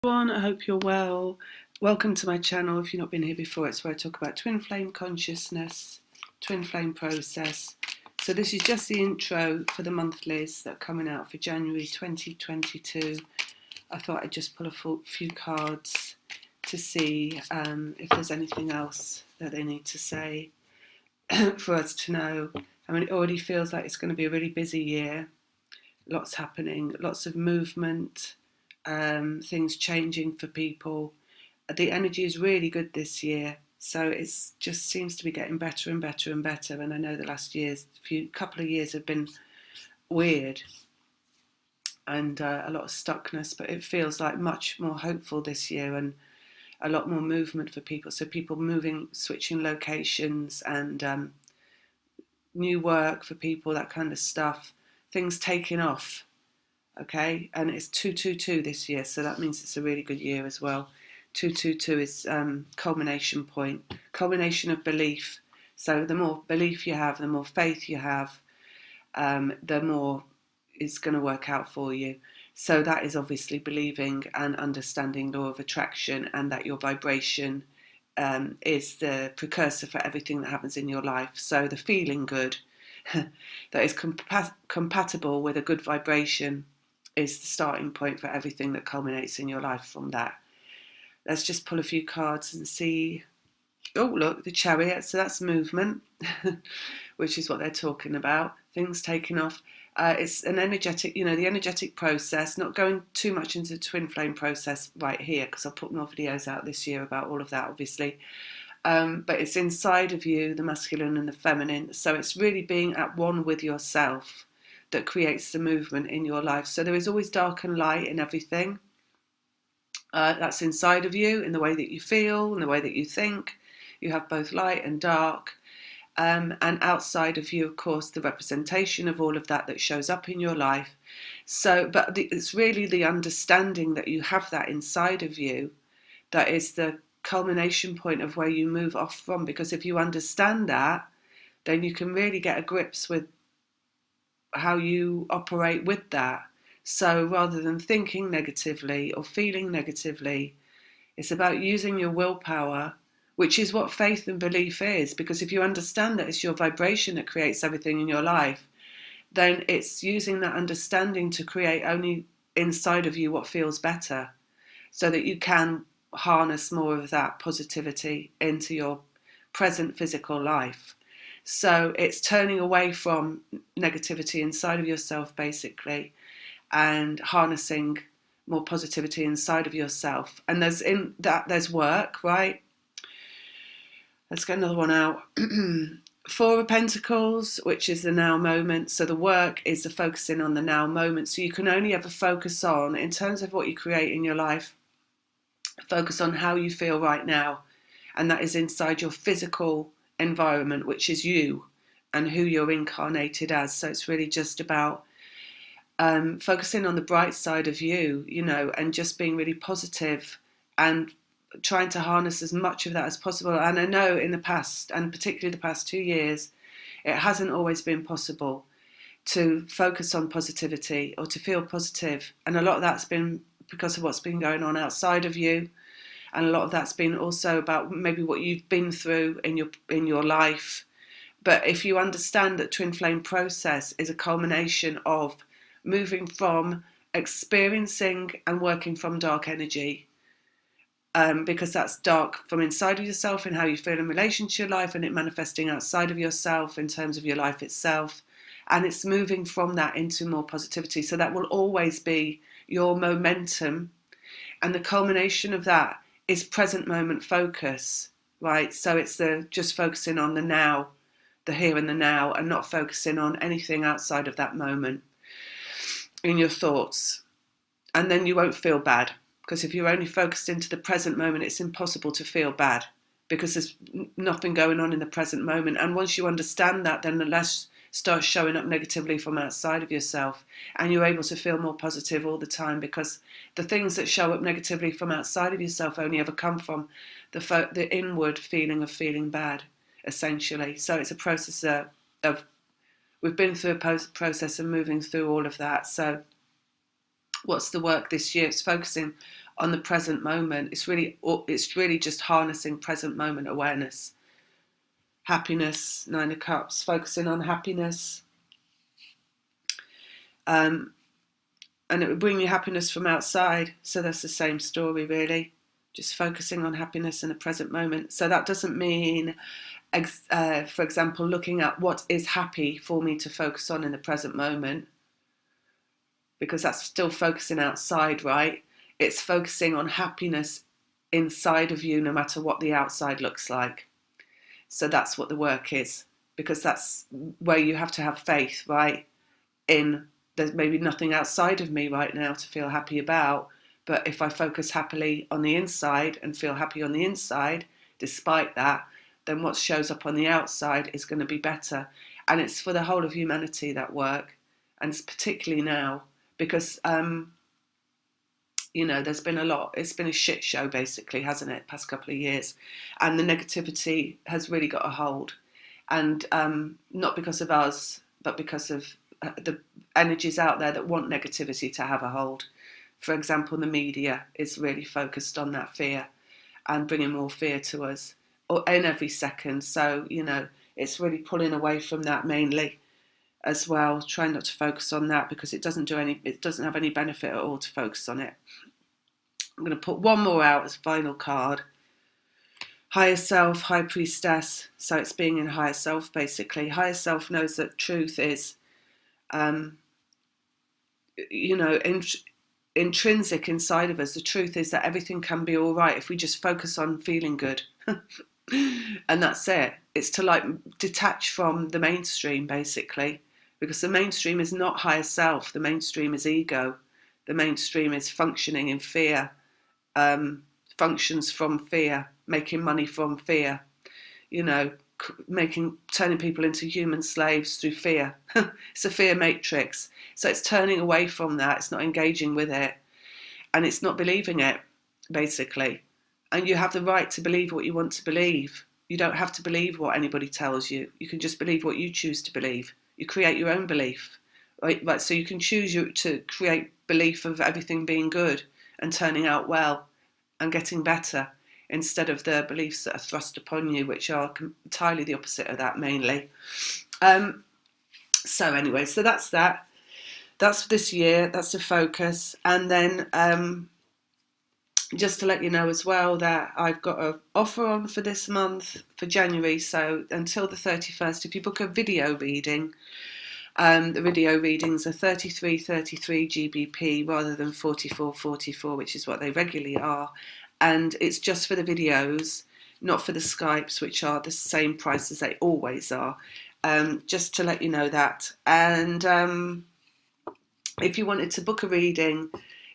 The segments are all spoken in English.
Everyone, I hope you're well. Welcome to my channel. If you've not been here before, it's where I talk about twin flame consciousness, twin flame process. So this is just the intro for the monthlies that are coming out for January 2022. I thought I'd just pull a few cards to see if there's anything else that they need to say for us to know. I mean, it already feels like it's going to be a really busy year. Lots happening, lots of movement, things changing for people. The energy is really good this year, so it just seems to be getting better and better and better. And I know the last couple of years have been weird and a lot of stuckness, but it feels like much more hopeful this year and a lot more movement for people. So people moving, switching locations and new work for people, that kind of stuff. Things taking off. Okay, and it's 222 this year, so that means it's a really good year as well. 222 is culmination point, culmination of belief. So the more belief you have, the more faith you have, the more it's going to work out for you. So that is obviously believing and understanding law of attraction, and that your vibration is the precursor for everything that happens in your life. So the feeling good that is compatible with a good vibration is the starting point for everything that culminates in your life from that. Let's just pull a few cards and see. Oh, look, the Chariot. So that's movement, which is what they're talking about. Things taking off. It's an energetic, the energetic process. Not going too much into the twin flame process right here, because I'll put more videos out this year about all of that, obviously. But it's inside of you, the masculine and the feminine. So it's really being at one with yourself that creates the movement in your life. So there is always dark and light in everything. That's inside of you, in the way that you feel, in the way that you think. You have both light and dark. And outside of you, of course, the representation of all of that shows up in your life. So, but it's really the understanding that you have that inside of you that is the culmination point of where you move off from. Because if you understand that, then you can really get a grips with how you operate with that. So rather than thinking negatively or feeling negatively, it's about using your willpower, which is what faith and belief is. Because if you understand that it's your vibration that creates everything in your life, then it's using that understanding to create only inside of you what feels better, so that you can harness more of that positivity into your present physical life. So it's turning away from negativity inside of yourself, basically, and harnessing more positivity inside of yourself. And there's work, right? Let's get another one out. Four of Pentacles, which is the now moment. So the work is the focusing on the now moment. So you can only ever focus on, in terms of what you create in your life, focus on how you feel right now. And that is inside your physical environment, which is you and who you're incarnated as. So it's really just about focusing on the bright side of you, and just being really positive and trying to harness as much of that as possible. And I know in the past, and particularly the past 2 years, it hasn't always been possible to focus on positivity or to feel positive. And a lot of that's been because of what's been going on outside of you. And a lot of that's been also about maybe what you've been through in your life. But if you understand that twin flame process is a culmination of moving from experiencing and working from dark energy, because that's dark from inside of yourself and how you feel in relation to your life, and it manifesting outside of yourself in terms of your life itself. And it's moving from that into more positivity. So that will always be your momentum. And the culmination of that is present moment focus, right? So it's just focusing on the now, the here and the now, and not focusing on anything outside of that moment in your thoughts. And then you won't feel bad, because if you're only focused into the present moment, it's impossible to feel bad, because there's nothing going on in the present moment. And once you understand that, then the less starts showing up negatively from outside of yourself, and you're able to feel more positive all the time, because the things that show up negatively from outside of yourself only ever come from the inward feeling of feeling bad, essentially. So it's a process of we've been through a process of moving through all of that. So what's the work this year? It's focusing on the present moment. It's really just harnessing present moment awareness. Happiness, Nine of Cups, focusing on happiness. And it will bring you happiness from outside. So that's the same story, really. Just focusing on happiness in the present moment. So that doesn't mean, for example, looking at what is happy for me to focus on in the present moment, because that's still focusing outside, right? It's focusing on happiness inside of you, no matter what the outside looks like. So that's what the work is, because that's where you have to have faith, right? There's maybe nothing outside of me right now to feel happy about, but if I focus happily on the inside and feel happy on the inside, despite that, then what shows up on the outside is going to be better. And it's for the whole of humanity, that work. And it's particularly now, because, there's been a lot. It's been a shit show, basically, hasn't it, past couple of years? And the negativity has really got a hold. And not because of us, but because of the energies out there that want negativity to have a hold. For example, the media is really focused on that fear and bringing more fear to us in every second. So, it's really pulling away from that mainly as well. Trying not to focus on that, because it doesn't have any benefit at all to focus on it. I'm going to put one more out as final card. Higher Self, High Priestess. So it's being in Higher Self, basically. Higher Self knows that truth is, intrinsic inside of us. The truth is that everything can be all right if we just focus on feeling good. And that's it. It's to detach from the mainstream, basically, because the mainstream is not higher self. The mainstream is ego. The mainstream is functioning in fear, functions from fear, making money from fear, turning people into human slaves through fear. It's a fear matrix. So it's turning away from that. It's not engaging with it, and it's not believing it, basically. And you have the right to believe what you want to believe. You don't have to believe what anybody tells you. You can just believe what you choose to believe. You create your own belief, right? So you can choose to create belief of everything being good and turning out well and getting better, instead of the beliefs that are thrust upon you, which are entirely the opposite of that, mainly. So anyway, so that's that. That's for this year. That's the focus. And then just to let you know as well that I've got an offer on for this month, for January. So until the 31st, if you book a video reading, the video readings are 33 GBP rather than 44, which is what they regularly are. And it's just for the videos, not for the Skypes, which are the same price as they always are. Just to let you know that. And if you wanted to book a reading,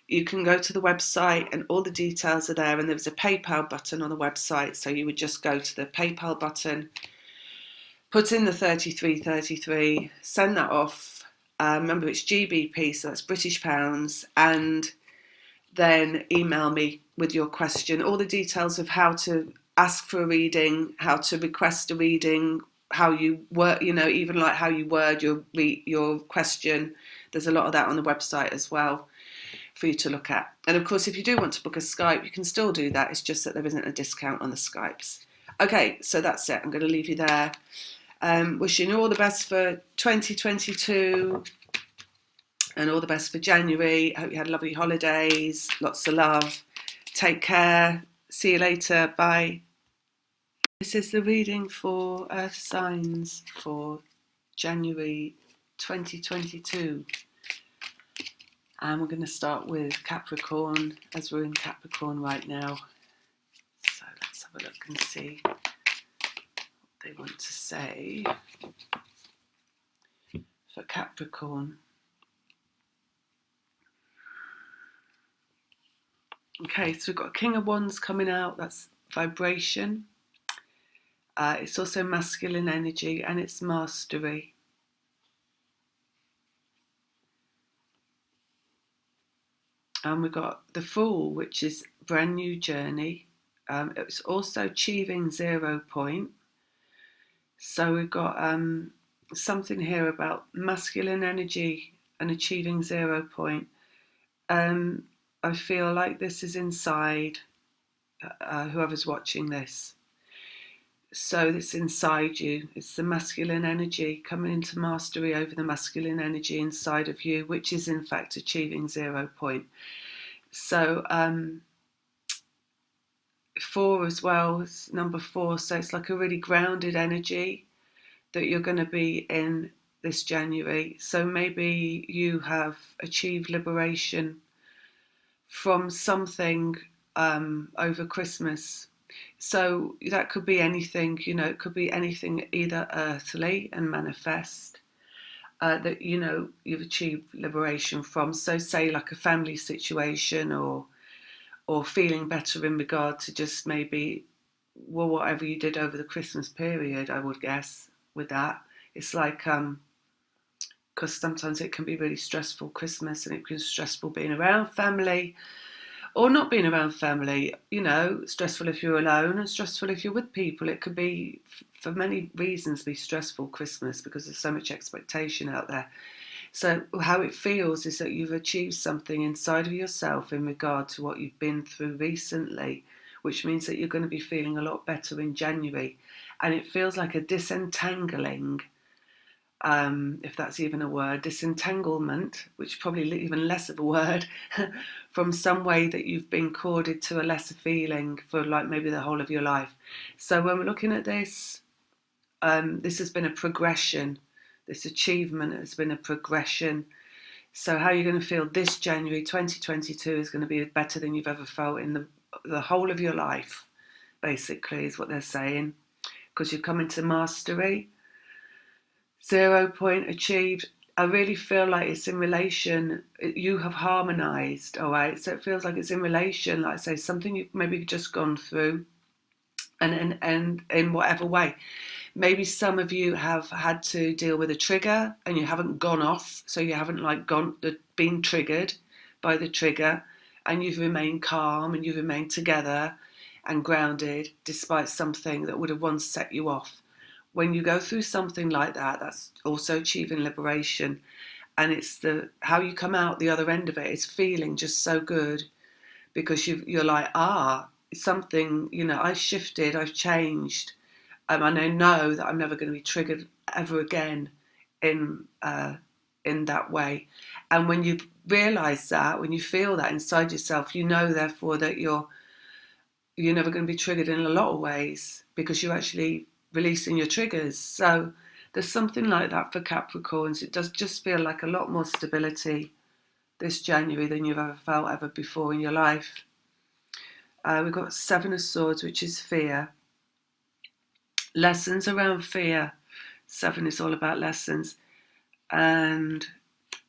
you can go to the website and all the details are there. And there's a PayPal button on the website. So you would just go to the PayPal button, put in the 33, send that off. Remember, it's GBP, so that's British pounds. And then email me with your question, all the details of how to ask for a reading, how to request a reading, how you work, even like how you word your question. There's a lot of that on the website as well for you to look at. And of course, if you do want to book a Skype, you can still do that. It's just that there isn't a discount on the Skypes. Okay, so that's it. I'm going to leave you there. Wishing you all the best for 2022 and all the best for January. I hope you had lovely holidays, lots of love. Take care. See you later. Bye. This is the reading for Earth signs for January 2022. And we're going to start with Capricorn, as we're in Capricorn right now. So let's have a look and see what they want to say for Capricorn. Okay, so we've got King of Wands coming out. That's vibration. It's also masculine energy and it's mastery. And we've got the Fool, which is brand new journey. It's also achieving 0 point. So we've got something here about masculine energy and achieving 0 point. I feel like this is inside whoever's watching this. So it's inside you. It's the masculine energy coming into mastery over the masculine energy inside of you, which is in fact achieving 0 point. So 4 as well, it's number 4. So it's like a really grounded energy that you're going to be in this January. So maybe you have achieved liberation from something over Christmas. So that could be anything, it could be anything either earthly and manifest that, you've achieved liberation from. So say like a family situation or feeling better in regard to just maybe, well, whatever you did over the Christmas period, I would guess, with that. It's like, because sometimes it can be really stressful, Christmas, and it can be stressful being around family or not being around family, stressful if you're alone and stressful if you're with people. It could be, for many reasons, be stressful Christmas because there's so much expectation out there. So how it feels is that you've achieved something inside of yourself in regard to what you've been through recently, which means that you're going to be feeling a lot better in January. And it feels like a disentangling, if that's even a word, disentanglement, which is probably even less of a word, from some way that you've been corded to a lesser feeling for like maybe the whole of your life. So when we're looking at this, this has been a progression. This achievement has been a progression. So how you're going to feel this January 2022 is going to be better than you've ever felt in the whole of your life, basically, is what they're saying. Because you've come into mastery. 0 point achieved. I really feel like it's in relation, you have harmonized, all right? So it feels like it's in relation, like I say, something you've maybe just gone through and in whatever way. Maybe some of you have had to deal with a trigger and you haven't gone off, so you haven't been triggered by the trigger, and you've remained calm and you've remained together and grounded despite something that would have once set you off. When you go through something like that, that's also achieving liberation, and it's how you come out the other end of it is feeling just so good because you're like, something, I shifted, I've changed. And I know that I'm never going to be triggered ever again in that way. And when you realise that, when you feel that inside yourself, therefore that you're never going to be triggered in a lot of ways because you're actually releasing your triggers. So there's something like that for Capricorns. It does just feel like a lot more stability this January than you've ever felt ever before in your life. We've got 7 of Swords, which is fear. Lessons around fear. 7 is all about lessons. And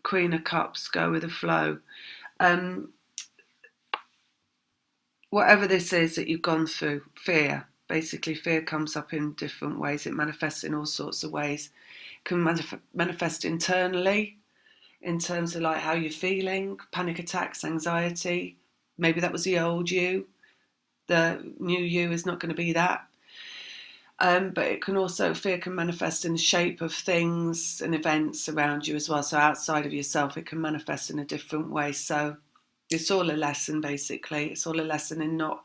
Queen of Cups, go with the flow. Whatever this is that you've gone through, fear. Basically, fear comes up in different ways. It manifests in all sorts of ways. It can manifest internally, in terms of like how you're feeling, panic attacks, anxiety. Maybe that was the old you. The new you is not going to be that. But it can also, fear can manifest in the shape of things and events around you as well. So outside of yourself, it can manifest in a different way. So it's all a lesson, basically. It's all a lesson in not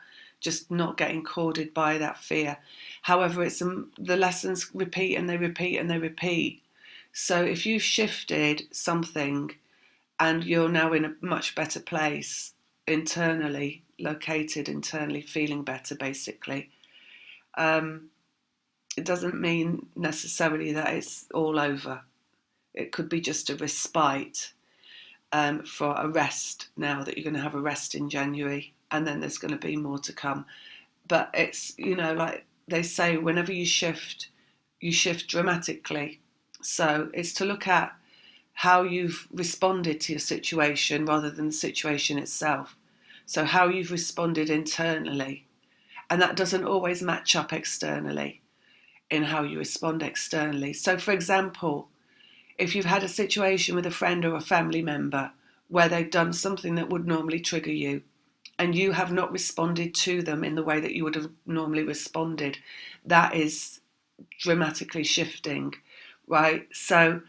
getting corded by that fear. However, it's the lessons repeat and they repeat and they repeat. So if you've shifted something and you're now in a much better place internally, located internally, feeling better, basically, it doesn't mean necessarily that it's all over. It could be just a respite for a rest now that you're going to have a rest in January, and then there's going to be more to come. But it's, like they say, whenever you shift dramatically. So it's to look at how you've responded to your situation rather than the situation itself. So how you've responded internally. And that doesn't always match up externally in how you respond externally. So, for example, if you've had a situation with a friend or a family member where they've done something that would normally trigger you and you have not responded to them in the way that you would have normally responded, that is dramatically shifting, right? So,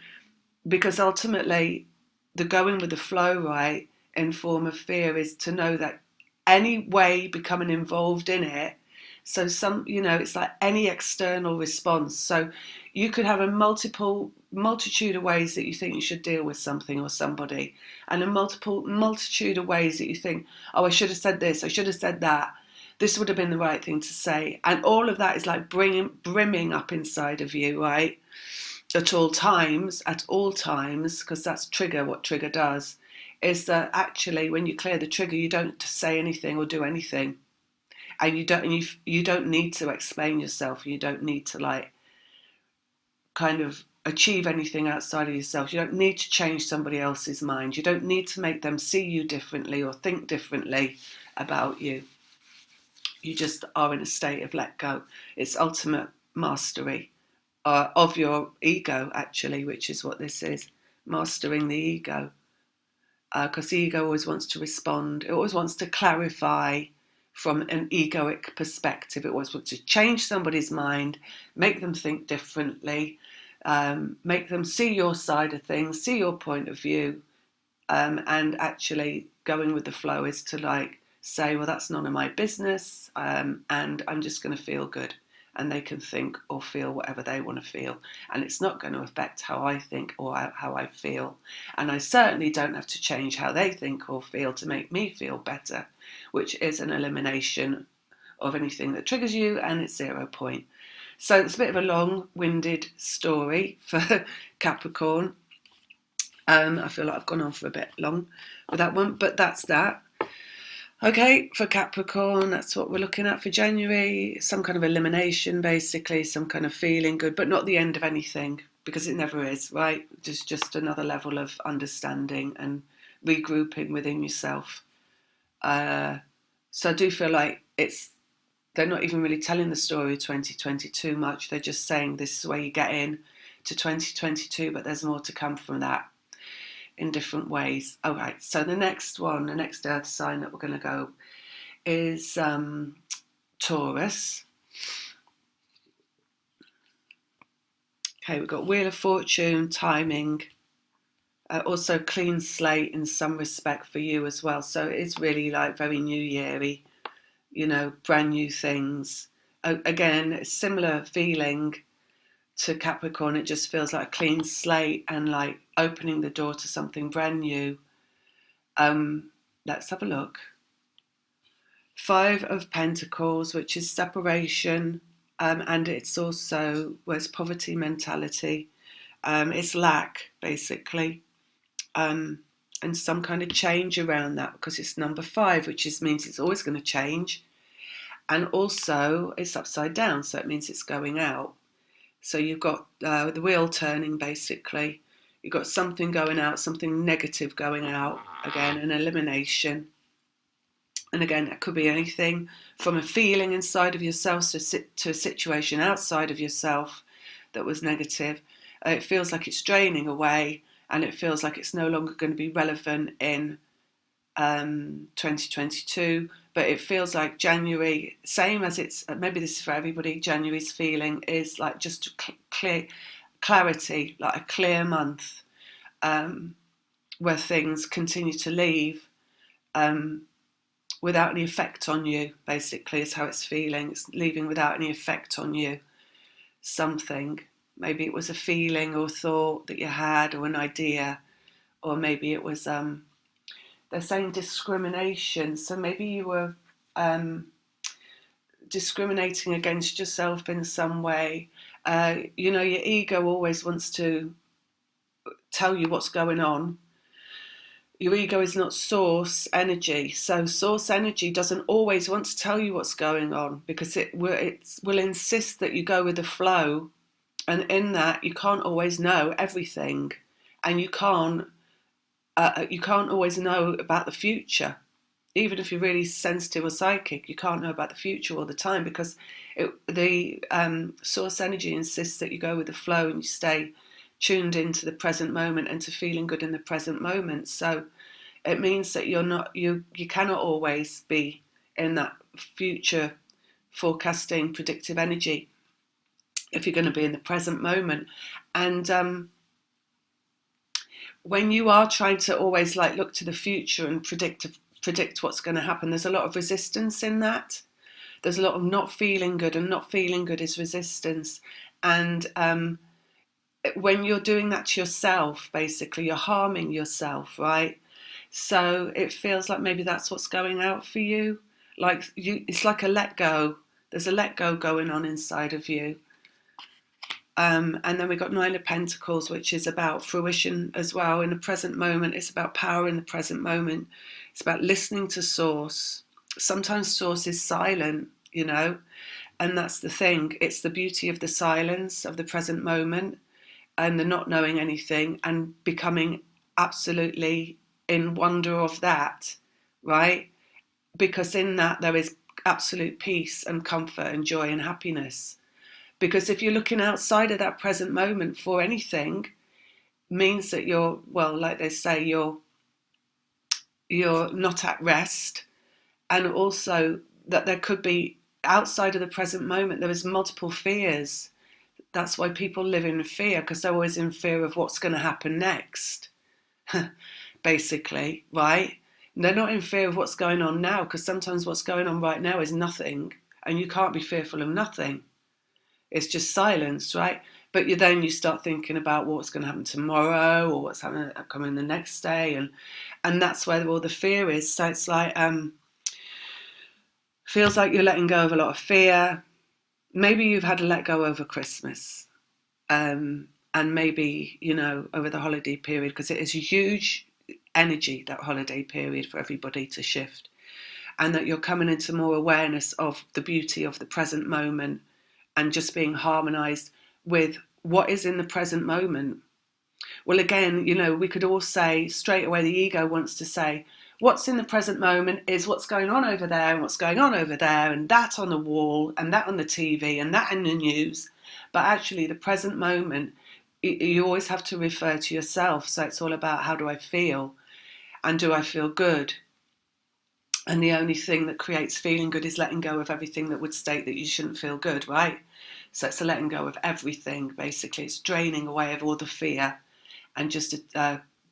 because ultimately the going with the flow, right, in form of fear is to know that any way becoming involved in it, so it's like any external response. So you could have a multitude of ways that you think you should deal with something or somebody, and a multitude of ways that you think, oh, I should have said this, I should have said that, this would have been the right thing to say, and all of that is like brimming up inside of you, right? At all times, because that's what trigger does, is that actually when you clear the trigger, you don't say anything or do anything, and you don't need to explain yourself. You don't need to like kind of achieve anything outside of yourself. You don't need to change somebody else's mind. You don't need to make them see you differently or think differently about you. You just are in a state of let go. It's ultimate mastery of your ego, actually, which is what this is, mastering the ego. Because the ego always wants to respond. It always wants to clarify from an egoic perspective. It always wants to change somebody's mind, make them think differently, make them see your side of things, see your point of view, and actually going with the flow is to like say, well, that's none of my business, and I'm just going to feel good. And they can think or feel whatever they want to feel. And it's not going to affect how I think or how I feel. And I certainly don't have to change how they think or feel to make me feel better, which is an elimination of anything that triggers you, and it's 0 point. So it's a bit of a long-winded story for Capricorn. I feel like I've gone on for a bit long with that one, but that's that. Okay, for Capricorn, that's what we're looking at for January. Some kind of elimination, basically, some kind of feeling good, but not the end of anything, because it never is, right? Just another level of understanding and regrouping within yourself. So I do feel like they're not even really telling the story of 2022 much. They're just saying this is where you get in to 2022, but there's more to come from that in different ways. All right, so the next earth sign that we're going to go is Taurus. Okay, we've got Wheel of Fortune, timing, also clean slate in some respect for you as well. So it's really like very New Year-y, brand new things. Again, a similar feeling to Capricorn. It just feels like a clean slate and like opening the door to something brand new. Let's have a look. 5 of Pentacles, which is separation, and it's also where's poverty mentality. It's lack, basically, and some kind of change around that, because it's number 5, which means it's always going to change, and also it's upside down, so it means it's going out. So you've got the wheel turning, basically. You've got something going out, something negative going out. Again, an elimination. And again, that could be anything from a feeling inside of yourself to a situation outside of yourself that was negative. It feels like it's draining away, and it feels like it's no longer going to be relevant in 2022. But it feels like January, same as it's, maybe this is for everybody, January's feeling is like just clarity, like a clear month, where things continue to leave without any effect on you, basically, is how it's feeling. It's leaving without any effect on you. Something, maybe it was a feeling or thought that you had, or an idea, or maybe it was they're saying discrimination. So maybe you were discriminating against yourself in some way. Your ego always wants to tell you what's going on. Your ego is not source energy. So source energy doesn't always want to tell you what's going on, because it will insist that you go with the flow. And in that, you can't always know everything. And you can't always know about the future. Even if you're really sensitive or psychic, you can't know about the future all the time, because the source energy insists that you go with the flow and you stay tuned into the present moment and to feeling good in the present moment. So it means that you cannot always be in that future forecasting predictive energy if you're going to be in the present moment. And when you are trying to always like look to the future and predict what's going to happen, there's a lot of resistance in that. There's a lot of not feeling good, and not feeling good is resistance. And when you're doing that to yourself, basically, you're harming yourself, right? So it feels like maybe that's what's going out for you. Like it's like a let go. There's a let go going on inside of you. And then we've got Nine of Pentacles, which is about fruition as well in the present moment. It's about power in the present moment. It's about listening to Source. Sometimes Source is silent, you know, and that's the thing. It's the beauty of the silence of the present moment and the not knowing anything and becoming absolutely in wonder of that, right? Because in that there is absolute peace and comfort and joy and happiness. Because if you're looking outside of that present moment for anything, means that you're, well, like they say, you're not at rest. And also that there could be, outside of the present moment, there is multiple fears. That's why people live in fear, because they're always in fear of what's going to happen next, basically, right? And they're not in fear of what's going on now, because sometimes what's going on right now is nothing, and you can't be fearful of nothing. It's just silence, right? But then you start thinking about what's going to happen tomorrow or what's coming the next day, and that's where all the fear is. So it's like feels like you're letting go of a lot of fear. Maybe you've had to let go over Christmas, and maybe, you know, over the holiday period, because it is a huge energy, that holiday period, for everybody to shift, and that you're coming into more awareness of the beauty of the present moment and just being harmonized with what is in the present moment. Well, again, you know, we could all say straight away, the ego wants to say, what's in the present moment is what's going on over there and what's going on over there and that on the wall and that on the TV and that in the news. But actually the present moment, you always have to refer to yourself. So it's all about, how do I feel? And do I feel good? And the only thing that creates feeling good is letting go of everything that would state that you shouldn't feel good, right? So it's a letting go of everything, basically. It's draining away of all the fear and just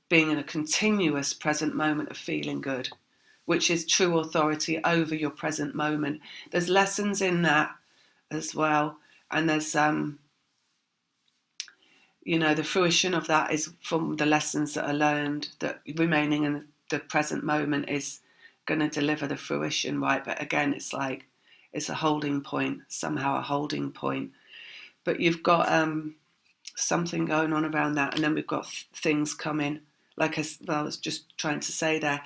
being in a continuous present moment of feeling good, which is true authority over your present moment. There's lessons in that as well. And there's, you know, the fruition of that is from the lessons that are learned, that remaining in the present moment is going to deliver the fruition, right? But again, it's like, it's a holding point, somehow a holding point. But you've got something going on around that, and then we've got things coming. Like I was just trying to say there,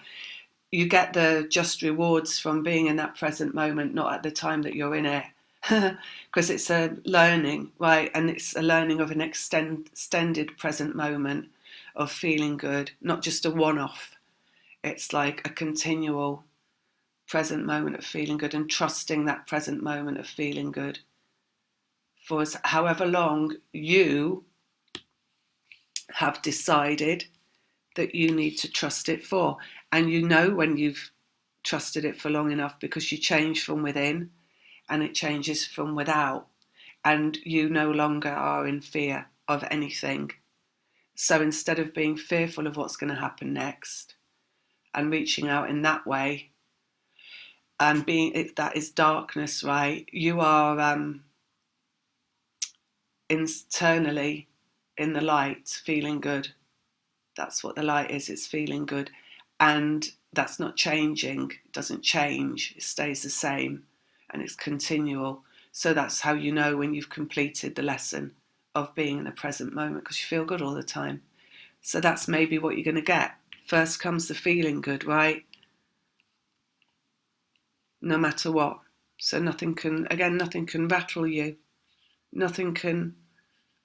you get the just rewards from being in that present moment, not at the time that you're in it, because it's a learning, right? And it's a learning of an extended present moment of feeling good, not just a one-off. It's like a continual present moment of feeling good, and trusting that present moment of feeling good for however long you have decided that you need to trust it for. And you know when you've trusted it for long enough, because you change from within and it changes from without, and you no longer are in fear of anything. So instead of being fearful of what's going to happen next and reaching out in that way, and being, that is darkness, right? You are internally in the light, feeling good. That's what the light is. It's feeling good. And that's not changing. It doesn't change. It stays the same, and it's continual. So that's how you know when you've completed the lesson of being in the present moment, because you feel good all the time. So that's maybe what you're going to get. First comes the feeling good, right? No matter what. So nothing can rattle you. Nothing can,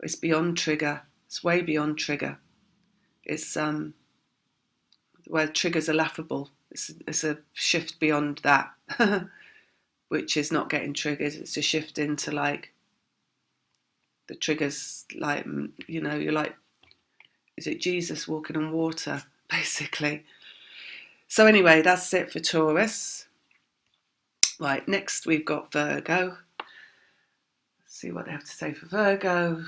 it's beyond trigger. It's way beyond trigger. It's where triggers are laughable. It's a shift beyond that, which is not getting triggered. It's a shift into like the triggers, like, you know, you're like, is it Jesus walking on water, basically? So anyway, that's it for Taurus. Right, next we've got Virgo. Let's see what they have to say for Virgo.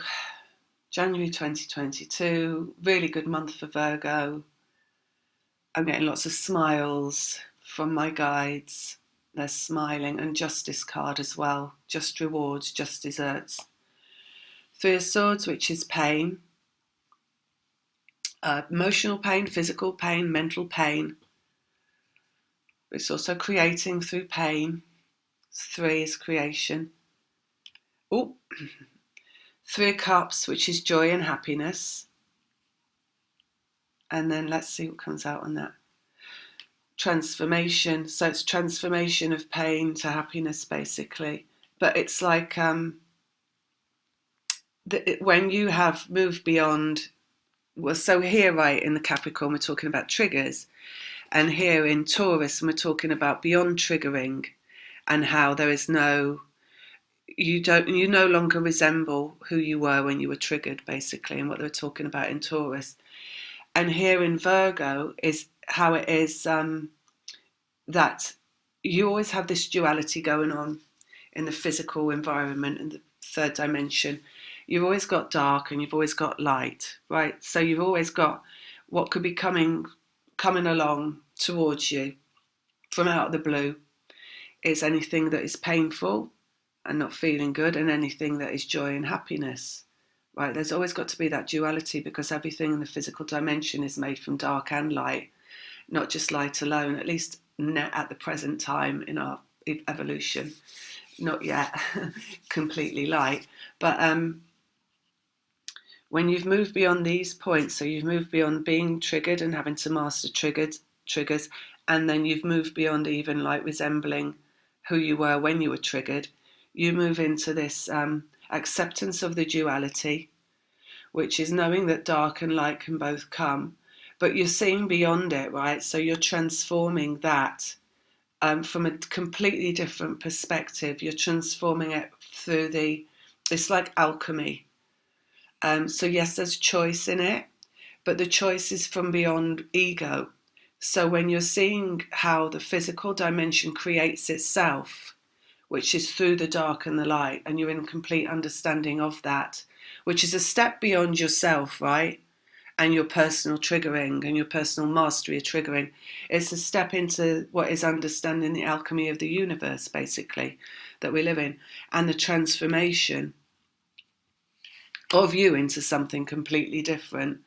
January 2022, really good month for Virgo. I'm getting lots of smiles from my guides. They're smiling, and justice card as well. Just rewards, just desserts. Three of Swords, which is pain. Emotional pain, physical pain, mental pain. It's also creating through pain. Three is creation. Oh, Three of Cups, which is joy and happiness. And then let's see what comes out on that. Transformation. So it's transformation of pain to happiness, basically. But it's like when you have moved beyond. Well, so here, right, in the Capricorn, we're talking about triggers. And here in Taurus, we're talking about beyond triggering, and how there is you no longer resemble who you were when you were triggered, basically, and what they were talking about in Taurus. And here in Virgo is how it is that you always have this duality going on in the physical environment and the third dimension. You've always got dark and you've always got light, right? So you've always got what could be coming along towards you from out of the blue is anything that is painful and not feeling good, and anything that is joy and happiness, right? There's always got to be that duality, because everything in the physical dimension is made from dark and light, not just light alone, at least at the present time in our evolution. Not yet completely light, but when you've moved beyond these points, so you've moved beyond being triggered and having to master triggers, and then you've moved beyond even like resembling who you were when you were triggered, you move into this acceptance of the duality, which is knowing that dark and light can both come, but you're seeing beyond it, right? So you're transforming that from a completely different perspective. You're transforming it through it's like alchemy. So yes, there's choice in it, but the choice is from beyond ego. So when you're seeing how the physical dimension creates itself, which is through the dark and the light, and you're in complete understanding of that, which is a step beyond yourself, right? And your personal triggering and your personal mastery of triggering. It's a step into what is understanding the alchemy of the universe, basically, that we live in, and the transformation of you into something completely different,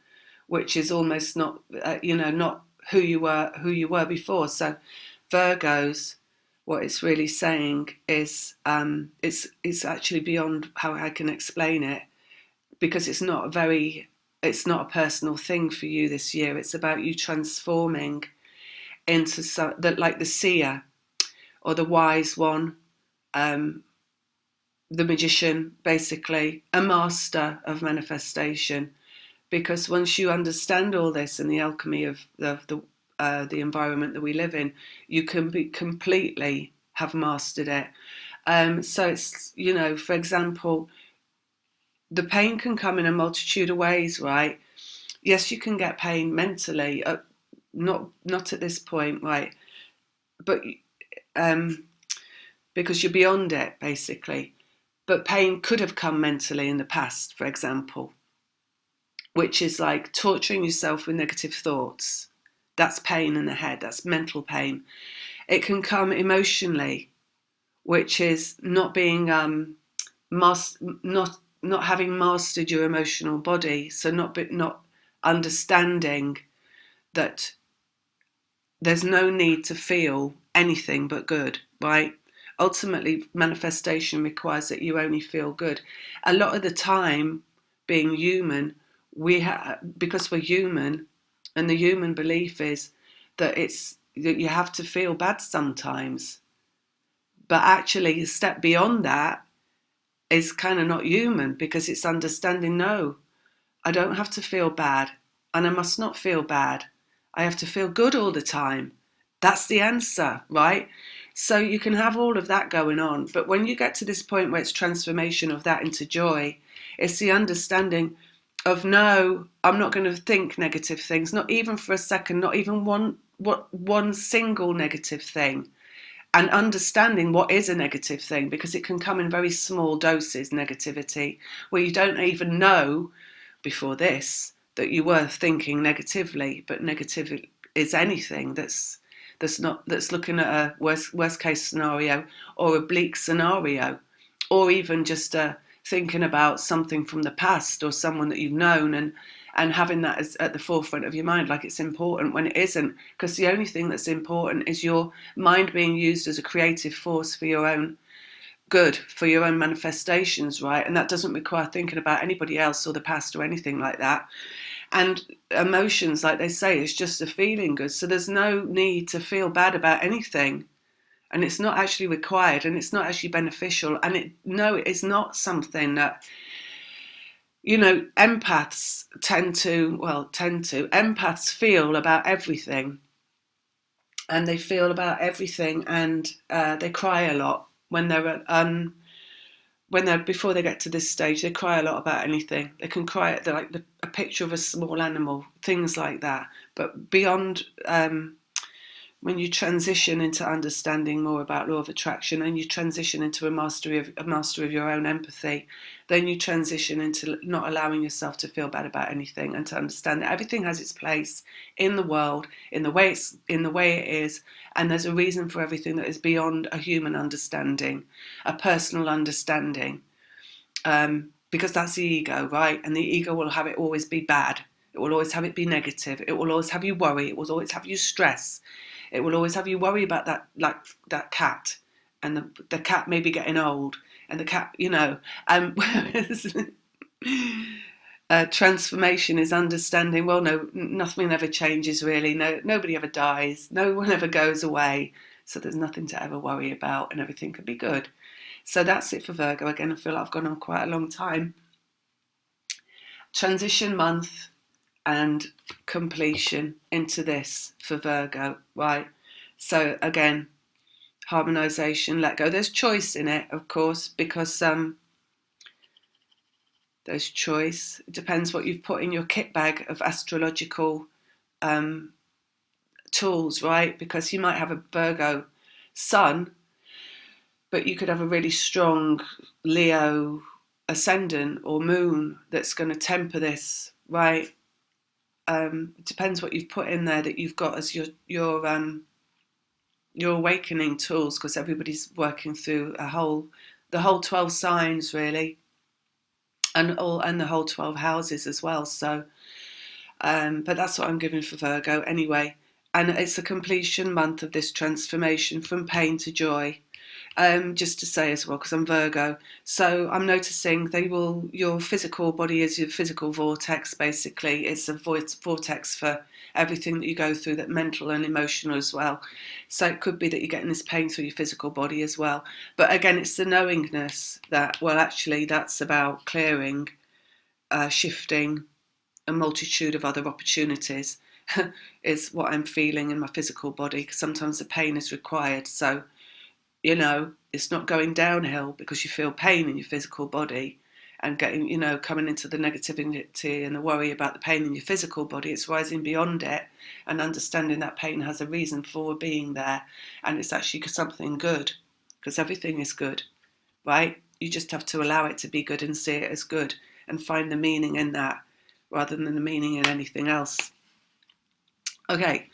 which is almost not, not who you were before. So Virgos, what it's really saying is, it's actually beyond how I can explain it, because it's not a personal thing for you this year. It's about you transforming into like the seer or the wise one, the magician, basically, a master of manifestation. Because once you understand all this and the alchemy of the environment that we live in, you can completely have mastered it. So it's, for example, the pain can come in a multitude of ways, right? Yes, you can get pain mentally, not at this point, right? But because you're beyond it, basically. But pain could have come mentally in the past, for example, which is like torturing yourself with negative thoughts. That's pain in the head. That's mental pain. It can come emotionally, which is not being not having mastered your emotional body. So not understanding that there's no need to feel anything but good, right? Ultimately, manifestation requires that you only feel good. A lot of the time, being human, because we're human, and the human belief is that that you have to feel bad sometimes. But actually, a step beyond that is kind of not human, because it's understanding, no, I don't have to feel bad, and I must not feel bad. I have to feel good all the time. That's the answer, right? So you can have all of that going on. But when you get to this point where it's transformation of that into joy, it's the understanding of, no, I'm not going to think negative things, not even for a second, not even one single negative thing. And understanding what is a negative thing, because it can come in very small doses, negativity, where you don't even know before this that you were thinking negatively, but negative is anything that's looking at a worst case scenario or a bleak scenario, or even just thinking about something from the past or someone that you've known, and having that as at the forefront of your mind, like it's important when it isn't, because the only thing that's important is your mind being used as a creative force for your own good, for your own manifestations, right? And that doesn't require thinking about anybody else or the past or anything like that. And emotions, like they say, is just a feeling good. So there's no need to feel bad about anything. And it's not actually required, and it's not actually beneficial. And it is not something that, empaths empaths feel about everything. And they feel about everything, and they cry a lot when they're before they get to this stage. They cry a lot about anything. They can cry at a picture of a small animal, things like that. But beyond, when you transition into understanding more about law of attraction, and you transition into a master of your own empathy, then you transition into not allowing yourself to feel bad about anything, and to understand that everything has its place in the world, in the way it is, and there's a reason for everything that is beyond a human understanding, a personal understanding, because that's the ego, right? And the ego will have it always be bad. It will always have it be negative. It will always have you worry. It will always have you stress. It will always have you worry about that, like that cat, and the cat may be getting old, and the cat, whereas transformation is understanding, well, no, nothing ever changes really. No, nobody ever dies. No one ever goes away. So there's nothing to ever worry about, and everything can be good. So that's it for Virgo. Again, I feel like I've gone on quite a long time. Transition month and completion into this for Virgo, right? So again, harmonization, let go. There's choice in it, of course, because there's choice. It depends what you've put in your kit bag of astrological tools, right? Because you might have a Virgo sun, but you could have a really strong Leo ascendant or moon that's going to temper this, right? It depends what you've put in there that you've got as your awakening tools, because everybody's working through the whole 12 signs really, and the whole 12 houses as well. So, but that's what I'm giving for Virgo anyway. And it's a completion month of this transformation from pain to joy. Just to say as well, because I'm Virgo, so I'm noticing your physical body is your physical vortex, basically. It's a vortex for everything that you go through, that mental and emotional as well. So it could be that you're getting this pain through your physical body as well. But again, it's the knowingness that, well, actually, that's about clearing, shifting, a multitude of other opportunities is what I'm feeling in my physical body, because sometimes the pain is required. So, it's not going downhill because you feel pain in your physical body and getting, coming into the negativity and the worry about the pain in your physical body. It's rising beyond it and understanding that pain has a reason for being there, and it's actually something good, because everything is good, right? You just have to allow it to be good and see it as good and find the meaning in that rather than the meaning in anything else. Okay,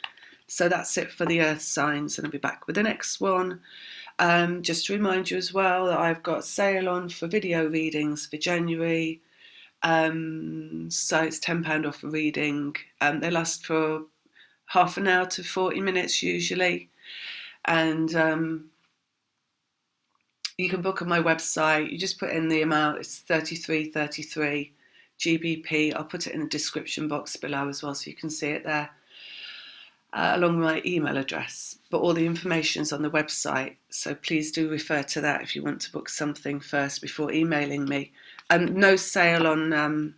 so that's it for the earth signs, and I'll be back with the next one. Just to remind you as well that I've got a sale on for video readings for January. So it's £10 off a reading. They last for half an hour to 40 minutes usually. And you can book on my website. You just put in the amount. It's 33.33 GBP. I'll put it in the description box below as well, so you can see it there. Along with my email address, but all the information is on the website, so please do refer to that if you want to book something first before emailing me. No sale on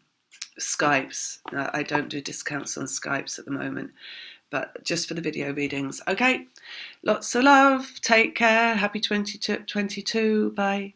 Skypes. I don't do discounts on Skypes at the moment, but just for the video readings. Okay, lots of love, take care, happy 2022, bye.